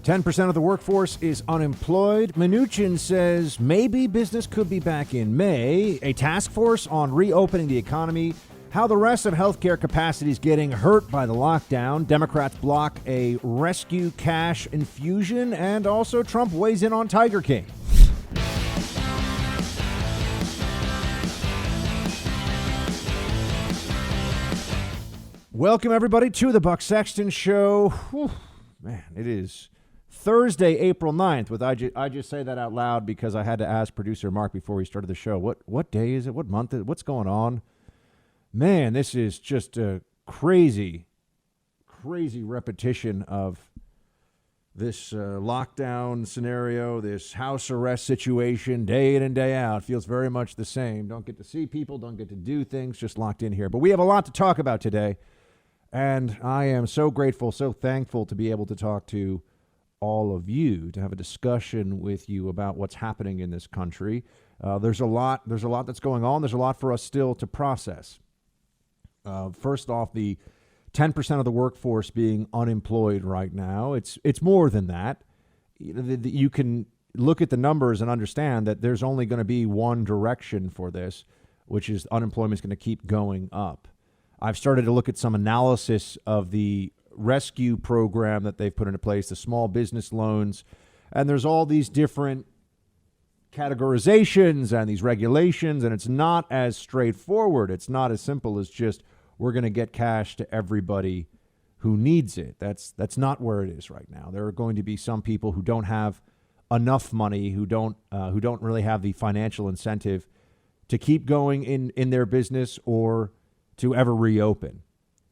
10% of the workforce is unemployed. Mnuchin says maybe business could be back in May. A task force on reopening the economy. How the rest of healthcare capacity is getting hurt by the lockdown. Democrats block a rescue cash infusion. And also Trump weighs in on Tiger King. Welcome, everybody, to the Buck Sexton Show. Whew, man, it is Thursday, April 9th. I just say that out loud because I had to ask producer Mark before we started the show, what day is it? What month is it? What's going on? Man, this is just a crazy repetition of this lockdown scenario, this house arrest situation, day in and day out. Feels very much the same. Don't get to see people, don't get to do things, just locked in here. But we have a lot to talk about today. And I am so grateful, so thankful to be able to talk to all of you, to have a discussion with you about what's happening in this country. There's a lot that's going on. There's a lot for us still to process. First off, the 10% of the workforce being unemployed right now. It's more than that. You can look at the numbers and understand that there's only going to be one direction for this, which is unemployment is going to keep going up. I've started to look at some analysis of the rescue program that they've put into place, the small business loans, and there's all these different categorizations and these regulations, and it's not as straightforward. It's not as simple as just we're going to get cash to everybody who needs it. That's not where it is right now. There are going to be some people who don't have enough money, who don't really have the financial incentive to keep going in their business or to ever reopen.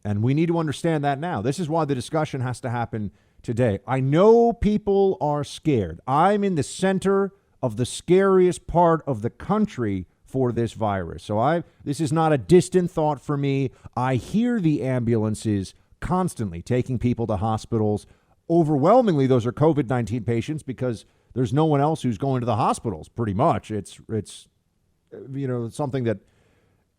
And we need to understand that now. This is why the discussion has to happen today. I know people are scared. I'm in the center of the scariest part of the country for this virus. So this is not a distant thought for me. I hear the ambulances constantly taking people to hospitals. Overwhelmingly, those are COVID-19 patients because there's no one else who's going to the hospitals, pretty much. It's something that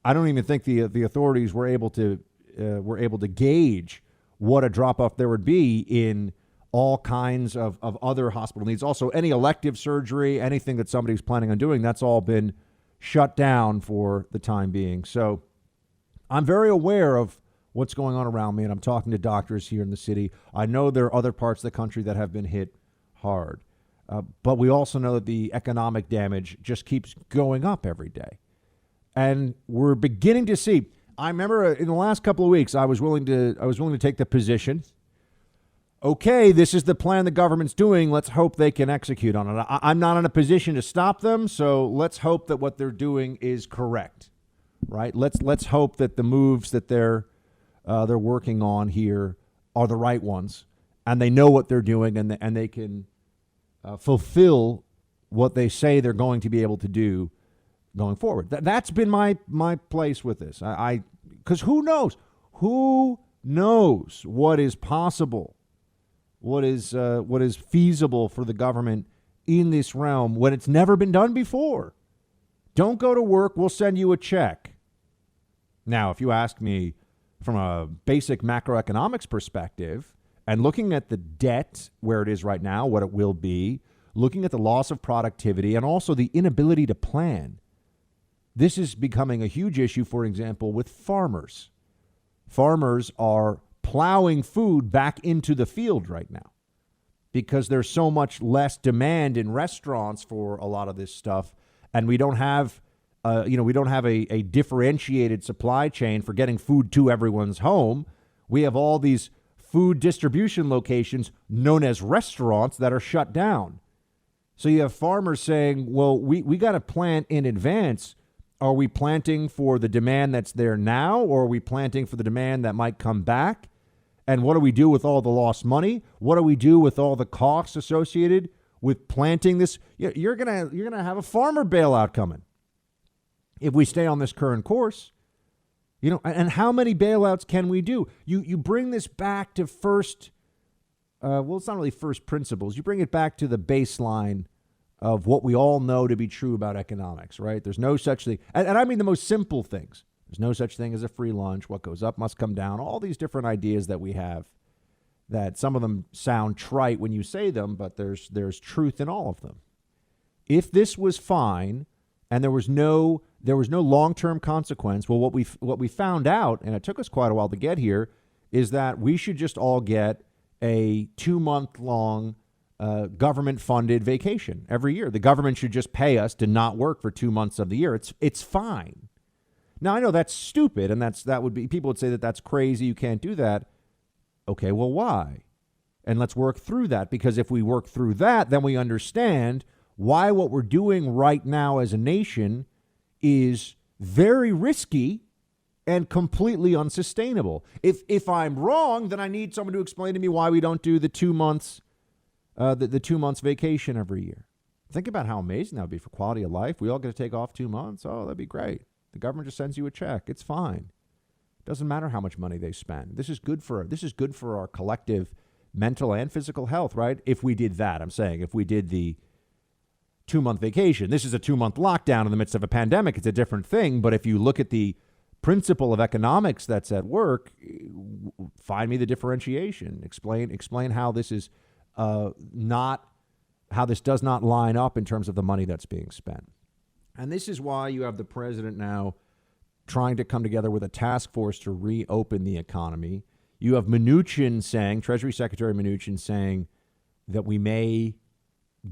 I don't even think the authorities were able to gauge what a drop-off there would be in all kinds of other hospital needs. Also, any elective surgery, anything that somebody's planning on doing, that's all been shut down for the time being. So I'm very aware of what's going on around me, and I'm talking to doctors here in the city. I know there are other parts of the country that have been hit hard, but we also know that the economic damage just keeps going up every day. And we're beginning to see. I remember in the last couple of weeks, I was willing to take the position. Okay, this is the plan the government's doing. Let's hope they can execute on it. I'm not in a position to stop them, so let's hope that what they're doing is correct, right? Let's hope that the moves that they're working on here are the right ones, and they know what they're doing, and they can fulfill what they say they're going to be able to do going forward. That's been my place with this. Because who knows? Who knows what is possible? What is feasible for the government in this realm when it's never been done before? Don't go to work. We'll send you a check. Now, if you ask me from a basic macroeconomics perspective and looking at the debt where it is right now, what it will be, looking at the loss of productivity and also the inability to plan, this is becoming a huge issue, for example, with farmers. Farmers are plowing food back into the field right now because there's so much less demand in restaurants for a lot of this stuff, and we don't have a differentiated supply chain for getting food to everyone's home. We have all these food distribution locations known as restaurants that are shut down. So you have farmers saying, well, we got to plant in advance. Are we planting for the demand that's there now, or are we planting for the demand that might come back? And what do we do with all the lost money? What do we do with all the costs associated with planting this? You're gonna have a farmer bailout coming if we stay on this current course. And how many bailouts can we do? You bring this back to first. It's not really first principles. You bring it back to the baseline of what we all know to be true about economics, right? There's no such thing. And I mean the most simple things. There's no such thing as a free lunch. What goes up must come down. All these different ideas that we have. that some of them sound trite when you say them, but there's truth in all of them. If this was fine and there was no long-term consequence, well, what we found out, and it took us quite a while to get here, is that we should just all get a 2-month-long government-funded vacation every year. The government should just pay us to not work for 2 months of the year. It's fine. Now, I know that's stupid, and people would say that that's crazy. You can't do that. Okay, well, why? And let's work through that, because if we work through that, then we understand why what we're doing right now as a nation is very risky and completely unsustainable. If I'm wrong, then I need someone to explain to me why we don't do the 2 months, the 2 months vacation every year. Think about how amazing that would be for quality of life. We all get to take off 2 months. Oh, that'd be great. The government just sends you a check. It's fine. Doesn't matter how much money they spend. This is good for our collective mental and physical health, right? If we did that, I'm saying, if we did the 2-month vacation. This is a 2-month lockdown in the midst of a pandemic. It's a different thing. But if you look at the principle of economics that's at work, find me the differentiation. Explain how this is how this does not line up in terms of the money that's being spent. And this is why you have the president now trying to come together with a task force to reopen the economy. You have Mnuchin saying, Treasury Secretary Mnuchin saying that we may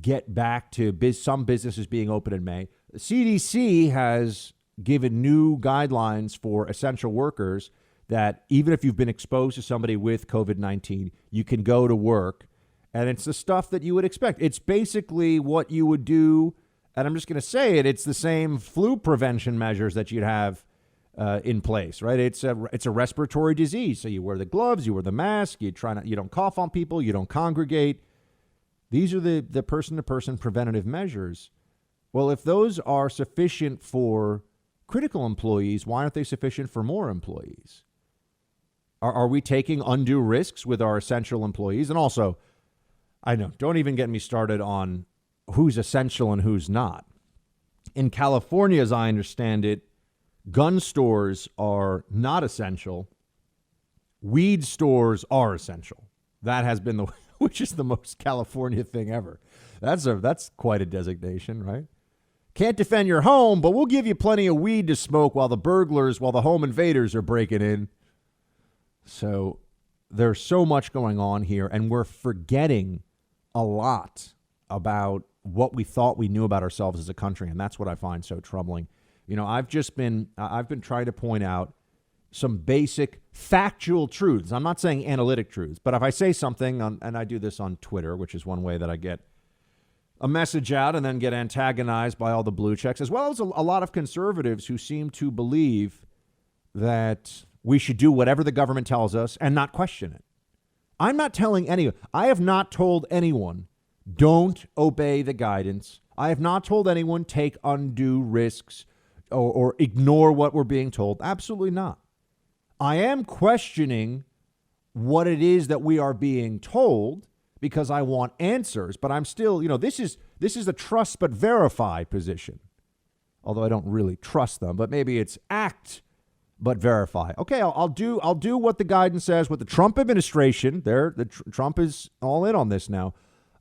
get back to some businesses being open in May. The CDC has given new guidelines for essential workers that even if you've been exposed to somebody with COVID-19, you can go to work. And it's the stuff that you would expect. It's basically what you would do. And I'm just going to say it. It's the same flu prevention measures that you'd have in place, right? It's a respiratory disease. So you wear the gloves, you wear the mask, you don't cough on people, you don't congregate. These are the person-to-person preventative measures. Well, if those are sufficient for critical employees, why aren't they sufficient for more employees? Are we taking undue risks with our essential employees? And also, I know, don't even get me started on who's essential and who's not. In California, as I understand it, gun stores are not essential. Weed stores are essential. That has been which is the most California thing ever. That's quite a designation, right? Can't defend your home, but we'll give you plenty of weed to smoke while the home invaders are breaking in. So there's so much going on here, and we're forgetting a lot about what we thought we knew about ourselves as a country, and that's what I find so troubling. You know, I've been trying to point out some basic factual truths. I'm not saying analytic truths, but if I say something, and I do this on Twitter, which is one way that I get a message out and then get antagonized by all the blue checks, as well as a lot of conservatives who seem to believe that we should do whatever the government tells us and not question it. I'm not telling anyone. I have not told anyone, don't obey the guidance. I have not told anyone take undue risks or ignore what we're being told. Absolutely not. I am questioning what it is that we are being told because I want answers, but I'm still, this is a trust but verify position. Although I don't really trust them, but maybe it's act but verify. Okay, I'll do what the guidance says. What the Trump administration, Trump is all in on this now.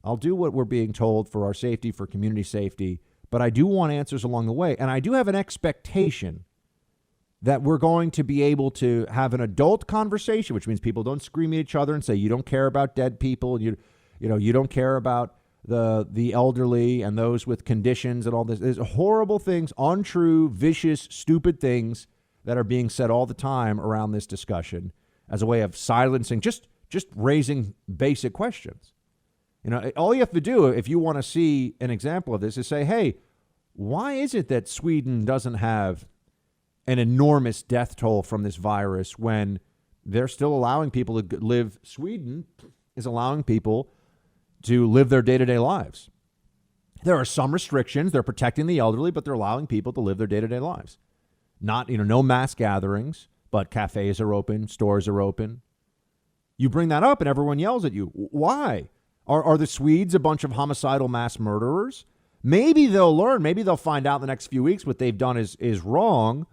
I'll do what we're being told for our safety, for community safety, but I do want answers along the way, and I do have an expectation that we're going to be able to have an adult conversation, which means people don't scream at each other and say you don't care about dead people, you don't care about the elderly and those with conditions and all this. There's horrible things, untrue, vicious, stupid things that are being said all the time around this discussion as a way of silencing, just raising basic questions. All you have to do if you want to see an example of this is say, hey, why is it that Sweden doesn't have an enormous death toll from this virus when they're still allowing people to live? Sweden is allowing people to live their day-to-day lives. There are some restrictions. They're protecting the elderly, but they're allowing people to live their day-to-day lives. Not, no mass gatherings, but cafes are open, stores are open. You bring that up and everyone yells at you. Why? Are the Swedes a bunch of homicidal mass murderers? Maybe they'll learn. Maybe they'll find out in the next few weeks what they've done is wrong.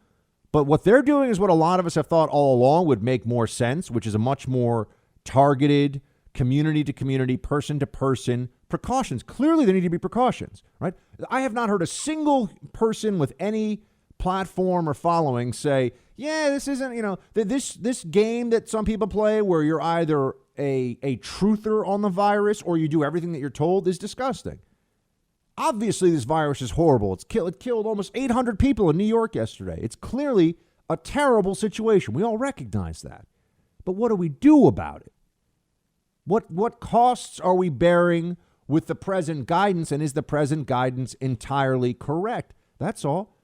But what they're doing is what a lot of us have thought all along would make more sense, which is a much more targeted, community to community, person to person precautions. Clearly, there need to be precautions, right? I have not heard a single person with any platform or following say, yeah, this isn't, this game that some people play where you're either a truther on the virus or you do everything that you're told is disgusting. Obviously, this virus is horrible. It killed almost 800 people in New York yesterday. It's clearly a terrible situation. We all recognize that. But what do we do about it? What costs are we bearing with the present guidance, and is the present guidance entirely correct? That's all.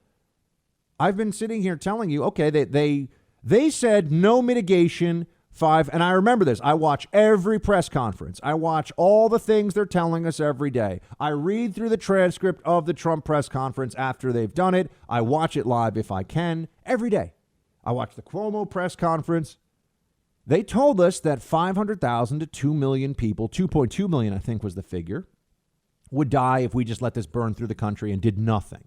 I've been sitting here telling you, okay, they said no mitigation, 5, and I remember this. I watch every press conference. I watch all the things they're telling us every day. I read through the transcript of the Trump press conference after they've done it. I watch it live if I can, every day. I watch the Cuomo press conference. They told us that 500,000 to 2 million people, 2.2 million, I think was the figure, would die if we just let this burn through the country and did nothing.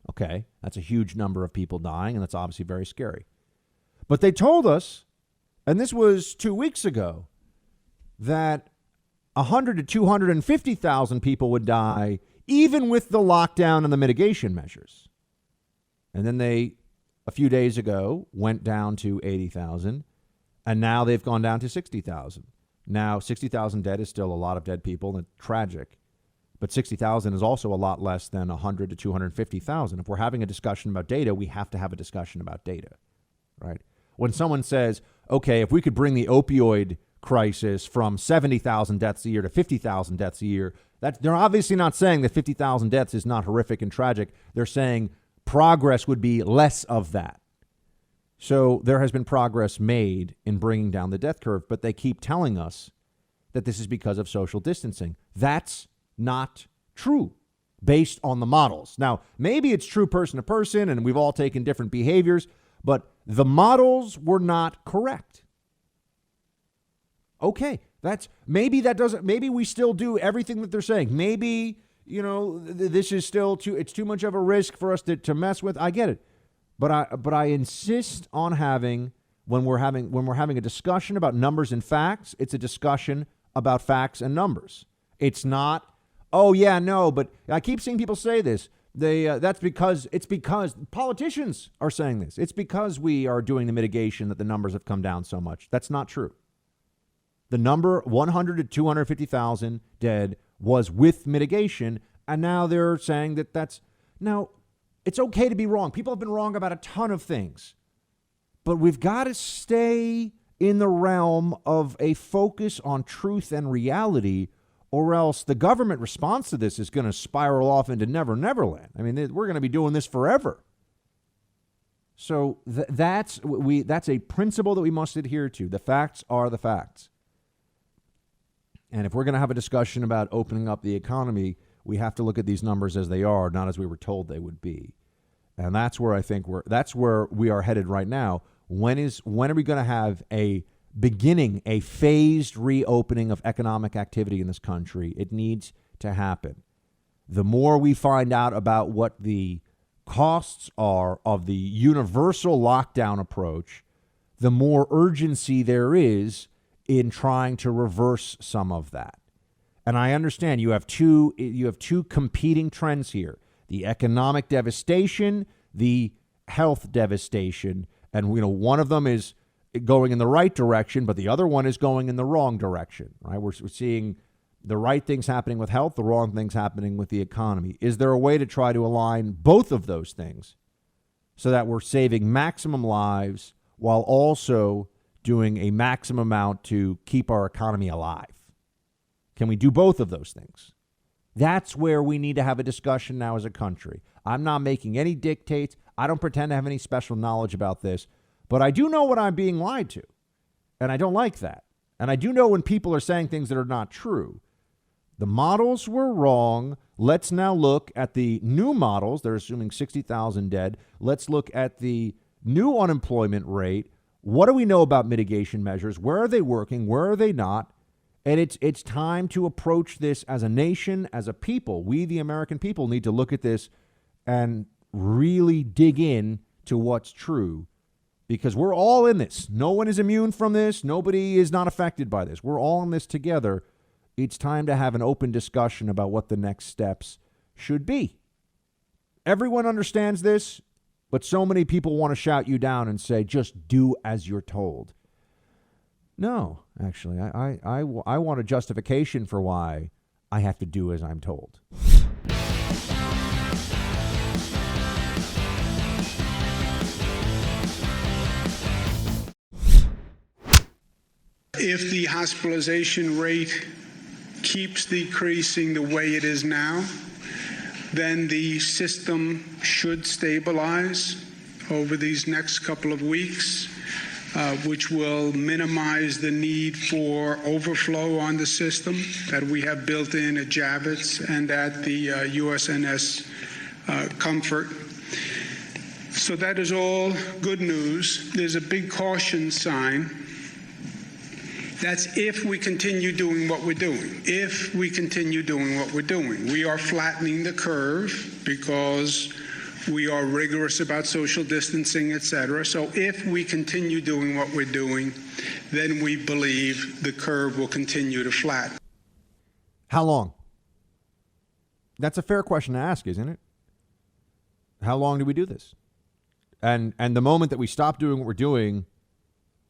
Okay, that's a huge number of people dying, and that's obviously very scary. But they told us, and this was 2 weeks ago, that 100 to 250,000 people would die even with the lockdown and the mitigation measures. And then they, a few days ago, went down to 80,000. And now they've gone down to 60,000. Now, 60,000 dead is still a lot of dead people, and it's tragic. But 60,000 is also a lot less than 100 to 250,000. If we're having a discussion about data, we have to have a discussion about data, right? When someone says, okay, if we could bring the opioid crisis from 70,000 deaths a year to 50,000 deaths a year, they're obviously not saying that 50,000 deaths is not horrific and tragic. They're saying progress would be less of that. So there has been progress made in bringing down the death curve, but they keep telling us that this is because of social distancing. That's not true based on the models. Now, maybe it's true person to person and we've all taken different behaviors, but the models were not correct. Okay, maybe we still do everything that they're saying. Maybe, this is still it's too much of a risk for us to mess with. I get it. But I insist on when we're having a discussion about numbers and facts, it's a discussion about facts and numbers. It's not, oh yeah, no, but I keep seeing people say this. It's because politicians are saying this. It's because we are doing the mitigation that the numbers have come down so much. That's not true. The number 100 to 250,000 dead was with mitigation, and now they're saying now. It's okay to be wrong. People have been wrong about a ton of things. But we've got to stay in the realm of a focus on truth and reality, or else the government response to this is going to spiral off into Never Neverland. I mean, we're going to be doing this forever. So that's a principle that we must adhere to. The facts are the facts. And if we're going to have a discussion about opening up the economy, we have to look at these numbers as they are, not as we were told they would be. And that's where I think that's where we are headed right now. When are we going to have a phased reopening of economic activity in this country? It needs to happen. The more we find out about what the costs are of the universal lockdown approach, the more urgency there is in trying to reverse some of that. And I understand you have two competing trends here: the economic devastation, the health devastation. And one of them is going in the right direction, but the other one is going in the wrong direction. Right? We're seeing the right things happening with health, the wrong things happening with the economy. Is there a way to try to align both of those things so that we're saving maximum lives while also doing a maximum amount to keep our economy alive? Can we do both of those things? That's where we need to have a discussion now as a country. I'm not making any dictates. I don't pretend to have any special knowledge about this, but I do know what I'm being lied to, and I don't like that. And I do know when people are saying things that are not true. The models were wrong. Let's now look at the new models. They're assuming 60,000 dead. Let's look at the new unemployment rate. What do we know about mitigation measures? Where are they working? Where are they not? And it's time to approach this as a nation, as a people. We, the American people, need to look at this and really dig in to what's true because we're all in this. No one is immune from this. Nobody is not affected by this. We're all in this together. It's time to have an open discussion about what the next steps should be. Everyone understands this, but so many people want to shout you down and say, just do as you're told. No, actually, I want a justification for why I have to do as I'm told. If the hospitalization rate keeps decreasing the way it is now, then the system should stabilize over these next couple of weeks, which will minimize the need for overflow on the system that we have built in at Javits and at the USNS Comfort. So that is all good news. There's a big caution sign. That's if we continue doing what we're doing. If we continue doing what we're doing. We are flattening the curve because we are rigorous about social distancing, et cetera. So if we continue doing what we're doing, then we believe the curve will continue to flatten. How long? That's a fair question to ask, isn't it? How long do we do this? And the moment that we stop doing what we're doing,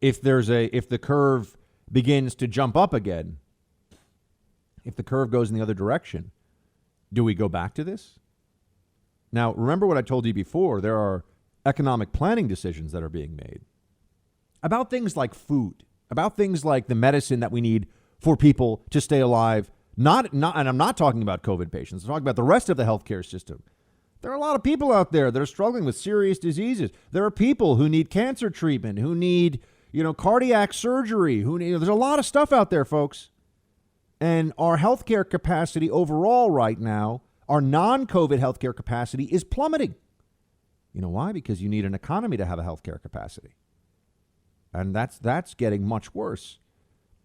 if the curve begins to jump up again, if the curve goes in the other direction, do we go back to this? Now, remember what I told you before. There are economic planning decisions that are being made about things like food, about things like the medicine that we need for people to stay alive. And I'm not talking about COVID patients. I'm talking about the rest of the healthcare system. There are a lot of people out there that are struggling with serious diseases. There are people who need cancer treatment, who need cardiac surgery. There's a lot of stuff out there, folks. And our healthcare capacity overall right now, our non-COVID healthcare capacity is plummeting. You know why? Because you need an economy to have a healthcare capacity. And that's getting much worse.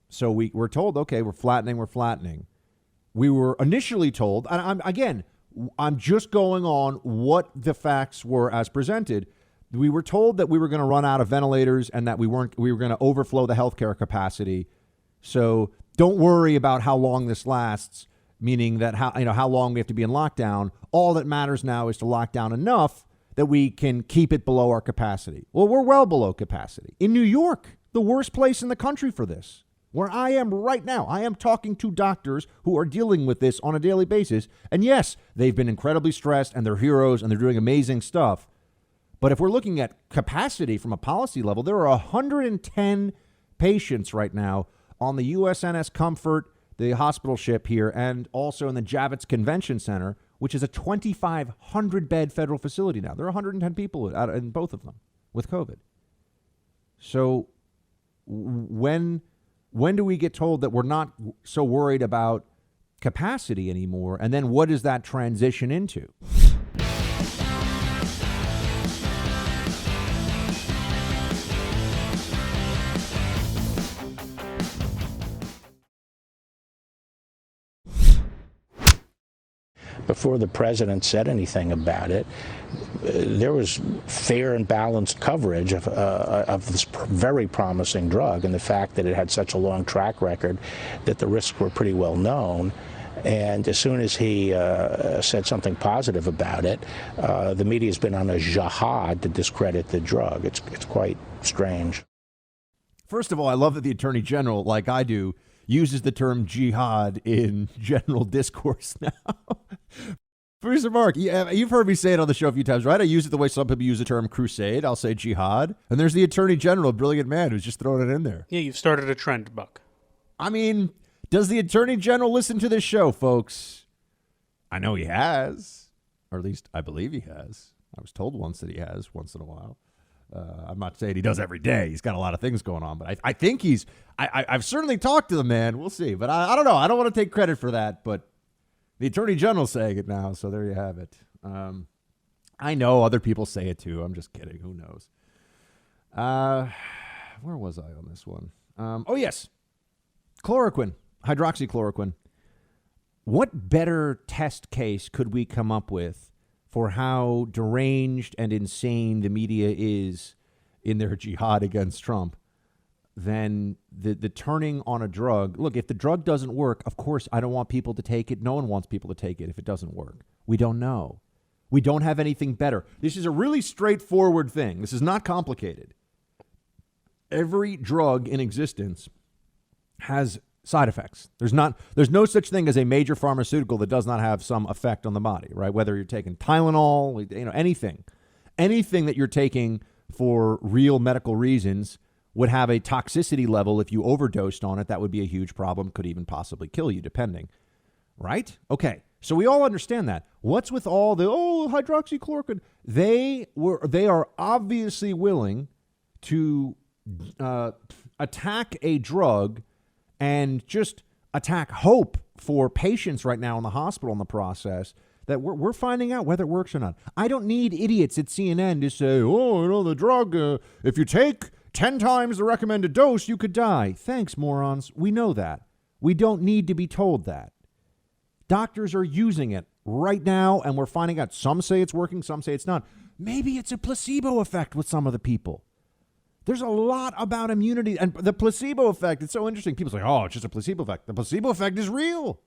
So we're told, okay, we're flattening. We were initially told, and I'm just going on what the facts were as presented. We were told that we were going to run out of ventilators and that we were going to overflow the healthcare capacity. So don't worry about how long this lasts, meaning that how long we have to be in lockdown. All that matters now is to lock down enough that we can keep it below our capacity. Well, we're well below capacity. In New York, the worst place in the country for this, where I am right now, I am talking to doctors who are dealing with this on a daily basis. And yes, they've been incredibly stressed and they're heroes and they're doing amazing stuff. But if we're looking at capacity from a policy level, there are 110 patients right now on the USNS Comfort, the hospital ship here, and also in the Javits Convention Center, which is a 2,500-bed federal facility now. There are 110 people in both of them with COVID. So when do we get told that we're not so worried about capacity anymore? And then what does that transition into? Before the president said anything about it, there was fair and balanced coverage of this very promising drug, and the fact that it had such a long track record, that the risks were pretty well known. And as soon as he said something positive about it, the media's been on a jihad to discredit the drug. It's quite strange. First of all, I love that the Attorney General, like I do, uses the term jihad in general discourse now. Producer Mark, you've heard me say it on the show a few times, right? I use it the way some people use the term crusade. I'll say jihad. And there's the Attorney General, a brilliant man, who's just throwing it in there. Yeah, you've started a trend, Buck. I mean, does the Attorney General listen to this show, folks? I know he has. Or at least I believe he has. I was told once that he has once in a while. I'm not saying he does every day. He's got a lot of things going on, but I think I've certainly talked to the man. We'll see. But I don't know. I don't want to take credit for that, but the Attorney General's saying it now, so there you have it. I know other people say it too. I'm just kidding. Who knows? Where was I on this one? Oh, yes. Chloroquine, hydroxychloroquine. What better test case could we come up with for how deranged and insane the media is in their jihad against Trump, then the turning on a drug. Look, if the drug doesn't work, of course, I don't want people to take it. No one wants people to take it if it doesn't work. We don't know. We don't have anything better. This is a really straightforward thing. This is not complicated. Every drug in existence has side effects. There's no such thing as a major pharmaceutical that does not have some effect on the body, right? Whether you're taking Tylenol, anything that you're taking for real medical reasons would have a toxicity level. If you overdosed on it, that would be a huge problem, could even possibly kill you, depending. Right? Okay. So we all understand that. What's with all the, hydroxychloroquine? They are obviously willing to attack a drug and just attack hope for patients right now in the hospital in the process that we're finding out whether it works or not. I don't need idiots at CNN to say, the drug, if you take 10 times the recommended dose, you could die. Thanks, morons. We know that. We don't need to be told that. Doctors are using it right now, and we're finding out. Some say it's working, some say it's not. Maybe it's a placebo effect with some of the people. There's a lot about immunity and the placebo effect. It's so interesting. People say, it's just a placebo effect. The placebo effect is real.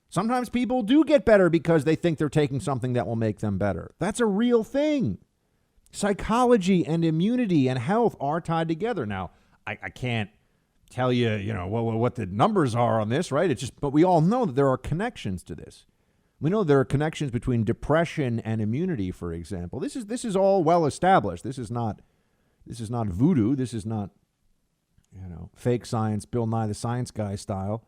Sometimes people do get better because they think they're taking something that will make them better. That's a real thing. Psychology and immunity and health are tied together. Now, I can't tell you, what the numbers are on this, right? But we all know that there are connections to this. We know there are connections between depression and immunity, for example. This is all well established. This is not voodoo. This is not, fake science, Bill Nye the Science Guy style.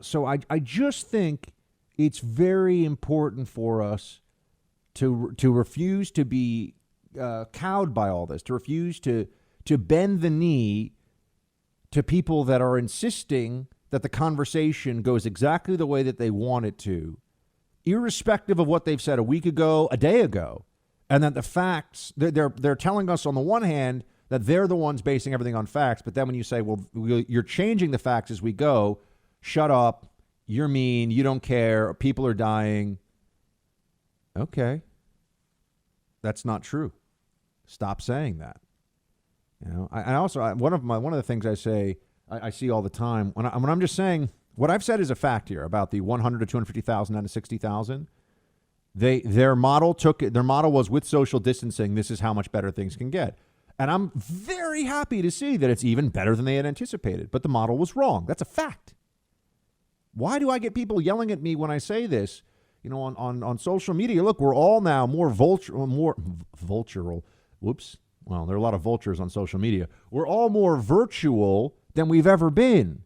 So I just think it's very important for us to refuse to be cowed by all this, to refuse to bend the knee to people that are insisting that the conversation goes exactly the way that they want it to, irrespective of what they've said a week ago, a day ago. And that the facts, they're telling us on the one hand that they're the ones basing everything on facts. But then when you say, you're changing the facts as we go, shut up, you're mean, you don't care, people are dying. Okay. That's not true. Stop saying that. One of the things I say, I see all the time when I'm just saying what I've said is a fact here about the 100 to 250,000 down to 60,000. Their model was with social distancing. This is how much better things can get. And I'm very happy to see that it's even better than they had anticipated. But the model was wrong. That's a fact. Why do I get people yelling at me when I say this? On social media, look, we're all now more vultural. Whoops. Well, there are a lot of vultures on social media. We're all more virtual than we've ever been.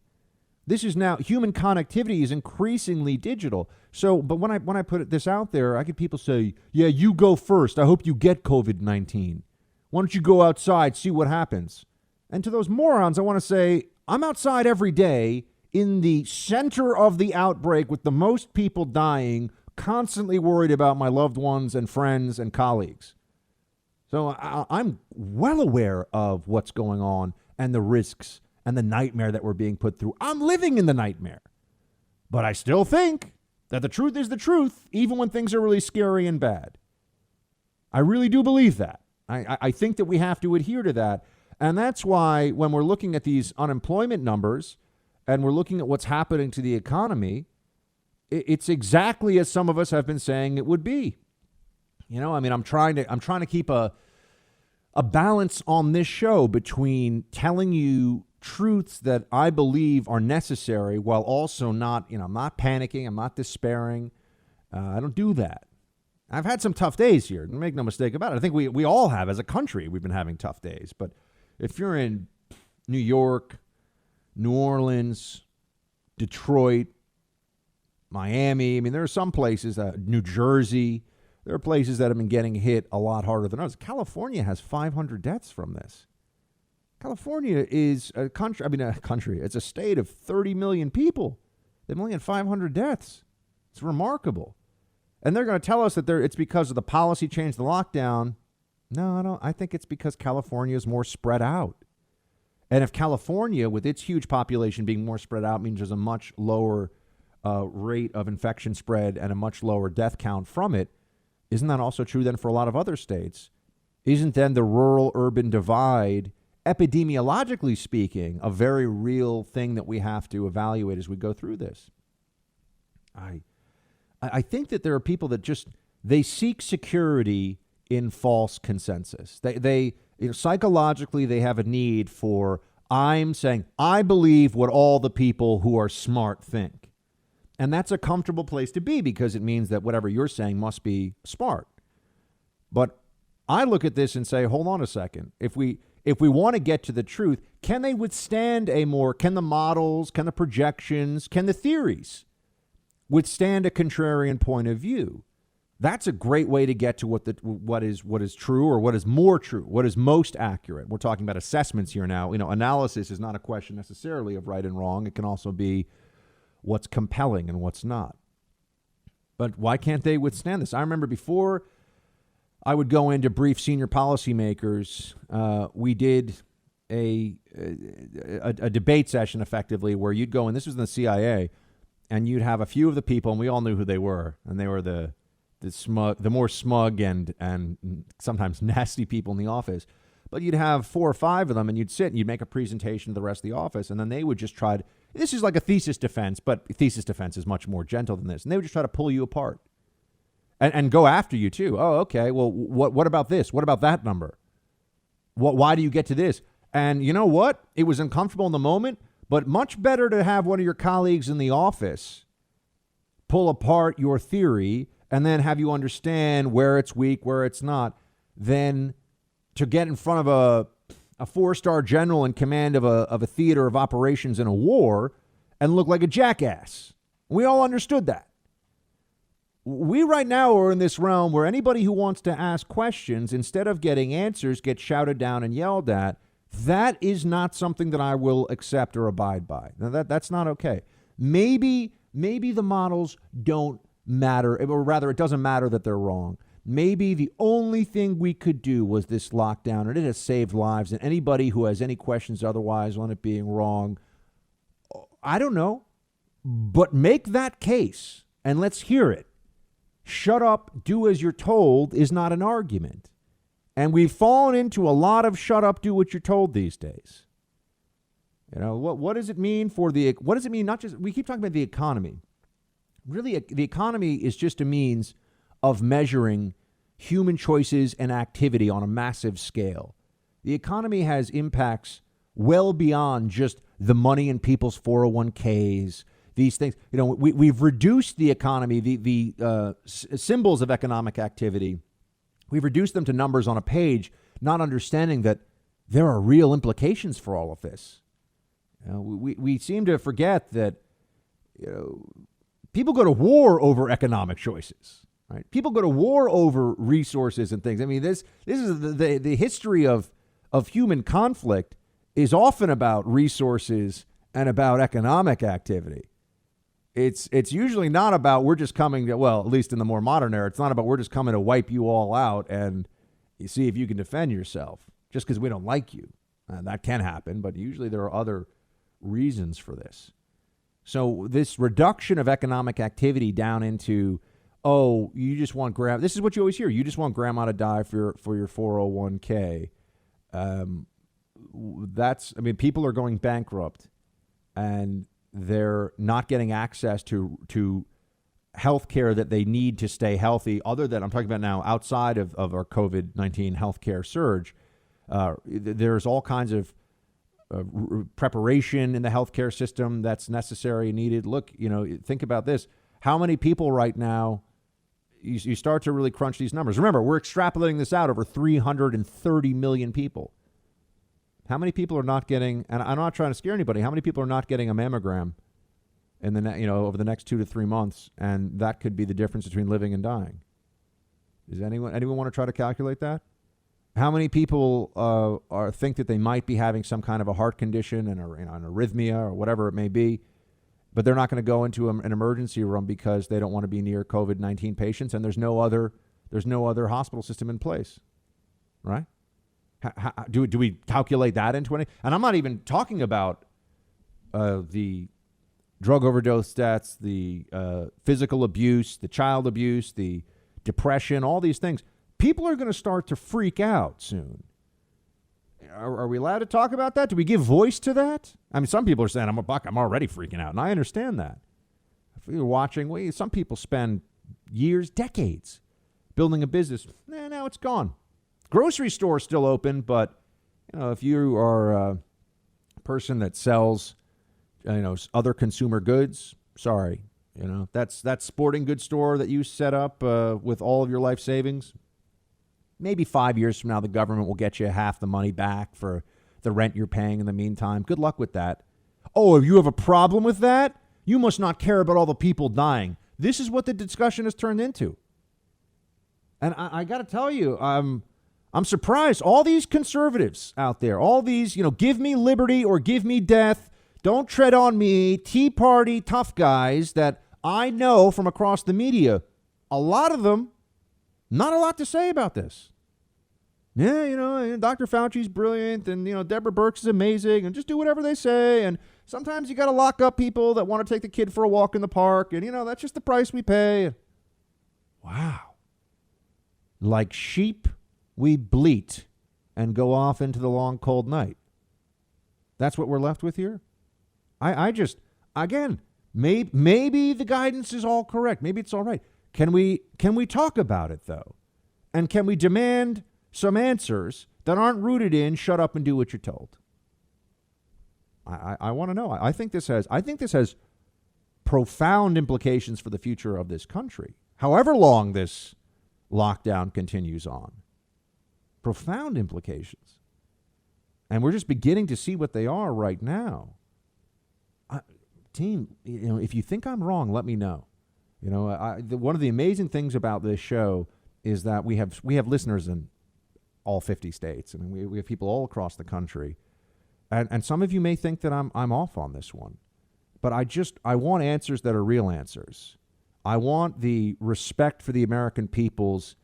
This is now, human connectivity is increasingly digital. So, but when I put this out there, I get people say, yeah, you go first. I hope you get COVID-19. Why don't you go outside, see what happens? And to those morons, I want to say, I'm outside every day in the center of the outbreak with the most people dying, constantly worried about my loved ones and friends and colleagues. So I'm well aware of what's going on and the risks and the nightmare that we're being put through. I'm living in the nightmare. But I still think that the truth is the truth, even when things are really scary and bad. I really do believe that. I think that we have to adhere to that. And that's why when we're looking at these unemployment numbers and we're looking at what's happening to the economy, it's exactly as some of us have been saying it would be. I'm trying to keep a balance on this show between telling you truths that I believe are necessary while also not, I'm not panicking. I'm not despairing. I don't do that. I've had some tough days here. Make no mistake about it. I think we all have as a country. We've been having tough days. But if you're in New York, New Orleans, Detroit, Miami, there are some places, New Jersey, there are places that have been getting hit a lot harder than others. California has 500 deaths from this. California is a country. It's a state of 30 million people. They've only had 500 deaths. It's remarkable. And they're going to tell us that it's because of the policy change, the lockdown. No, I don't. I think it's because California is more spread out. And if California, with its huge population being more spread out, means there's a much lower rate of infection spread and a much lower death count from it, isn't that also true then for a lot of other states? isn't then the rural-urban divide, epidemiologically speaking, a very real thing that we have to evaluate as we go through this? I think that there are people that just, they seek security in false consensus. They psychologically, they have a need for, I'm saying, I believe what all the people who are smart think. And that's a comfortable place to be because it means that whatever you're saying must be smart. But I look at this and say, hold on a second. If we want to get to the truth, can they withstand can the models, can the projections, can the theories withstand a contrarian point of view? That's a great way to get to what is true, or what is more true, what is most accurate. We're talking about assessments here now. Analysis is not a question necessarily of right and wrong. It can also be what's compelling and what's not. But why can't they withstand this? I remember before I would go in to brief senior policymakers, we did a debate session effectively where you'd go in, this was in the CIA, and you'd have a few of the people, and we all knew who they were, and they were the more smug and sometimes nasty people in the office. But you'd have 4 or 5 of them, and you'd sit and you'd make a presentation to the rest of the office, and then they would just try to, this is like a thesis defense, but thesis defense is much more gentle than this, and they would just try to pull you apart and go after you too. Oh, okay, well, what about this? What about that number? Why do you get to this? And you know what? It was uncomfortable in the moment, but much better to have one of your colleagues in the office pull apart your theory and then have you understand where it's weak, where it's not, than to get in front of a 4-star general in command of a theater of operations in a war and look like a jackass. We all understood that. We right now are in this realm where anybody who wants to ask questions, instead of getting answers, get shouted down and yelled at. That is not something that I will accept or abide by. Now that's not okay. Maybe the models don't matter, or rather it doesn't matter that they're wrong. Maybe the only thing we could do was this lockdown, and it has saved lives, and anybody who has any questions otherwise on it being wrong, I don't know, but make that case and let's hear it. Shut up, do as you're told is not an argument. And we've fallen into a lot of shut up, do what you're told these days. What does it mean what does it mean? Not just, we keep talking about the economy. Really, the economy is just a means of measuring human choices and activity on a massive scale. The economy has impacts well beyond just the money in people's 401ks, these things. We've reduced the economy, the symbols of economic activity. We've reduced them to numbers on a page, not understanding that there are real implications for all of this. We seem to forget that people go to war over economic choices, right? People go to war over resources and things. I mean, this is the history of human conflict is often about resources and about economic activity. It's usually not about we're just coming to, well, at least in the more modern era, it's not about we're just coming to wipe you all out and you see if you can defend yourself just because we don't like you. That can happen, but usually there are other reasons for this. So this reduction of economic activity down into, oh, you just want grandma. This is what you always hear. You just want grandma to die for your 401k. People are going bankrupt and they're not getting access to health care that they need to stay healthy, other than, I'm talking about now outside of our COVID-19 healthcare surge. There's all kinds of preparation in the healthcare system that's necessary and needed. Look, think about this. How many people right now, you start to really crunch these numbers. Remember, we're extrapolating this out over 330 million people. How many people are not getting, and I'm not trying to scare anybody, how many people are not getting a mammogram in the over the next 2 to 3 months, and that could be the difference between living and dying? Does anyone want to try to calculate that? How many people think that they might be having some kind of a heart condition and an arrhythmia or whatever it may be, but they're not going to go into an emergency room because they don't want to be near COVID-19 patients, and there's no other hospital system in place, right? Do we calculate that into any? And I'm not even talking about the drug overdose deaths, the physical abuse, the child abuse, the depression, all these things. people are going to start to freak out soon. Are we allowed to talk about that? Do we give voice to that? I mean, some people are saying, I'm already freaking out, and I understand that. If you're watching, some people spend years, decades, building a business. Now it's gone. Grocery store still open, but if you are a person that sells, other consumer goods, sorry, that sporting goods store that you set up with all of your life savings. Maybe 5 years from now, the government will get you half the money back for the rent you're paying in the meantime. Good luck with that. Oh, if you have a problem with that, you must not care about all the people dying. This is what the discussion has turned into. And I got to tell you, I'm surprised. All these conservatives out there, all these, give me liberty or give me death, don't tread on me, Tea Party tough guys that I know from across the media, a lot of them, not a lot to say about this. Yeah, Dr. Fauci's brilliant, and, Deborah Birx is amazing, and just do whatever they say. And sometimes you got to lock up people that want to take the kid for a walk in the park, and, that's just the price we pay. Wow. Like sheep, we bleat and go off into the long, cold night. That's what we're left with here? Maybe the guidance is all correct. Maybe it's all right. Can we talk about it, though? And can we demand some answers that aren't rooted in shut up and do what you're told? I want to know. I think this has profound implications for the future of this country. However long this lockdown continues on. Profound implications. And we're just beginning to see what they are right now. Team, if you think I'm wrong, let me know. One of the amazing things about this show is that we have listeners in all 50 states. I mean, we have people all across the country. And some of you may think that I'm off on this one. But I want answers that are real answers. I want the respect for the American people's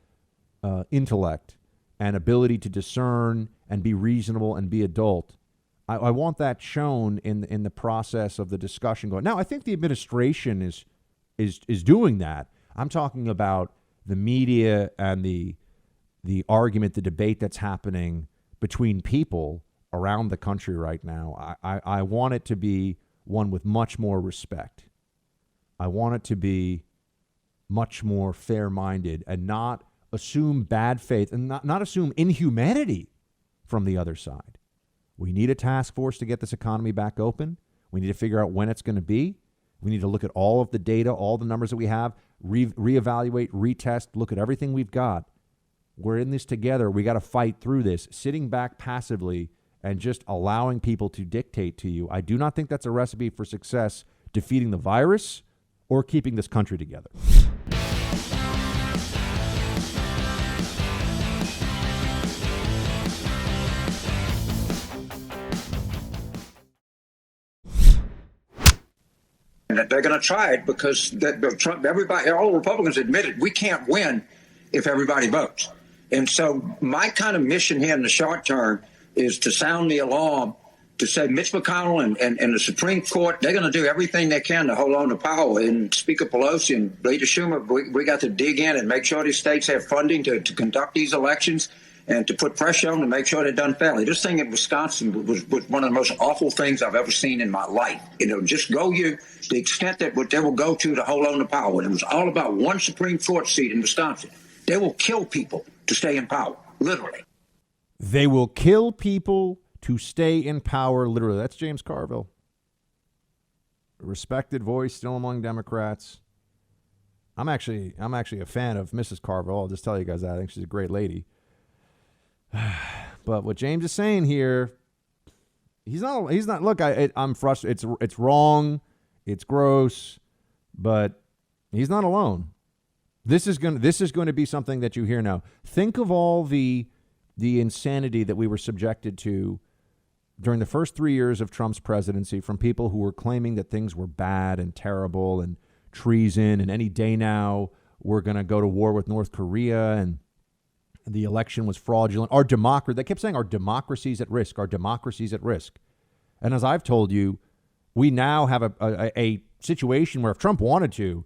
intellect and ability to discern and be reasonable and be adult. I want that shown in the process of the discussion going. Now, I think the administration is doing that. I'm talking about the media and the argument, the debate that's happening between people around the country right now. I want it to be one with much more respect. I want it to be much more fair-minded and not assume bad faith and not assume inhumanity from the other side. We need a task force to get this economy back open. We need to figure out when it's going to be. We need to look at all of the data, all the numbers that we have, reevaluate, retest, look at everything we've got. We're in this together. We got to fight through this. Sitting back passively and just allowing people to dictate to you, I do not think that's a recipe for success defeating the virus or keeping this country together. They're going to try it because Trump, everybody, all the Republicans admitted we can't win if everybody votes. And so my kind of mission here in the short term is to sound the alarm to say Mitch McConnell and the Supreme Court, they're going to do everything they can to hold on to power. And Speaker Pelosi and Leader Schumer, we got to dig in and make sure these states have funding to conduct these elections and to put pressure on to make sure they're done fairly. This thing in Wisconsin was one of the most awful things I've ever seen in my life. Just the extent that what they will go to hold on to power. And it was all about one Supreme Court seat in Wisconsin. They will kill people to stay in power, literally. They will kill people to stay in power, literally. That's James Carville. A respected voice still among Democrats. I'm actually a fan of Mrs. Carville. I'll just tell you guys that. I think she's a great lady. But what James is saying here, he's not. Look, I'm frustrated. It's wrong. It's gross, but he's not alone. This is going to be something that you hear now. Think of all the insanity that we were subjected to during the first 3 years of Trump's presidency from people who were claiming that things were bad and terrible and treason, and any day now we're going to go to war with North Korea, and the election was fraudulent. They kept saying our democracy's at risk. Our democracy's at risk. And as I've told you, we now have a situation where if Trump wanted to,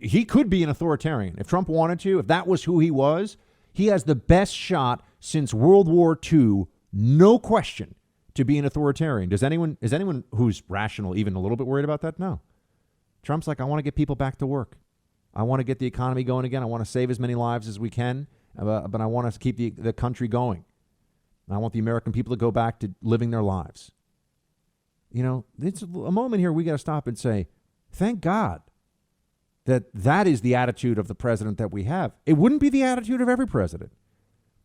he could be an authoritarian. If Trump wanted to, if that was who he was, He has the best shot since World War II, no question, to be an authoritarian. Is anyone who's rational even a little bit worried about that? No. Trump's like, I want to get people back to work. I want to get the economy going again. I want to save as many lives as we can, but I want to keep the country going. I want the American people to go back to living their lives. You know, it's a moment here we got to stop and say, thank God that is the attitude of the president that we have. It wouldn't be the attitude of every president.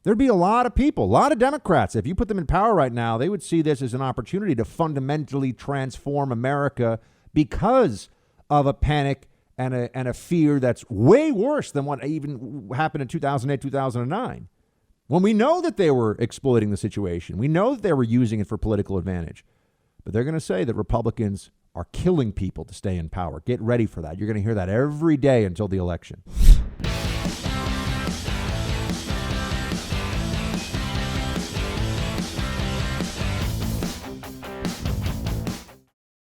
There'd be a lot of people, a lot of Democrats. If you put them in power right now, they would see this as an opportunity to fundamentally transform America because of a panic and a fear that's way worse than what even happened in 2008, 2009. When we know that they were exploiting the situation, we know that they were using it for political advantage. But they're going to say that Republicans are killing people to stay in power. Get ready for that. You're going to hear that every day until the election.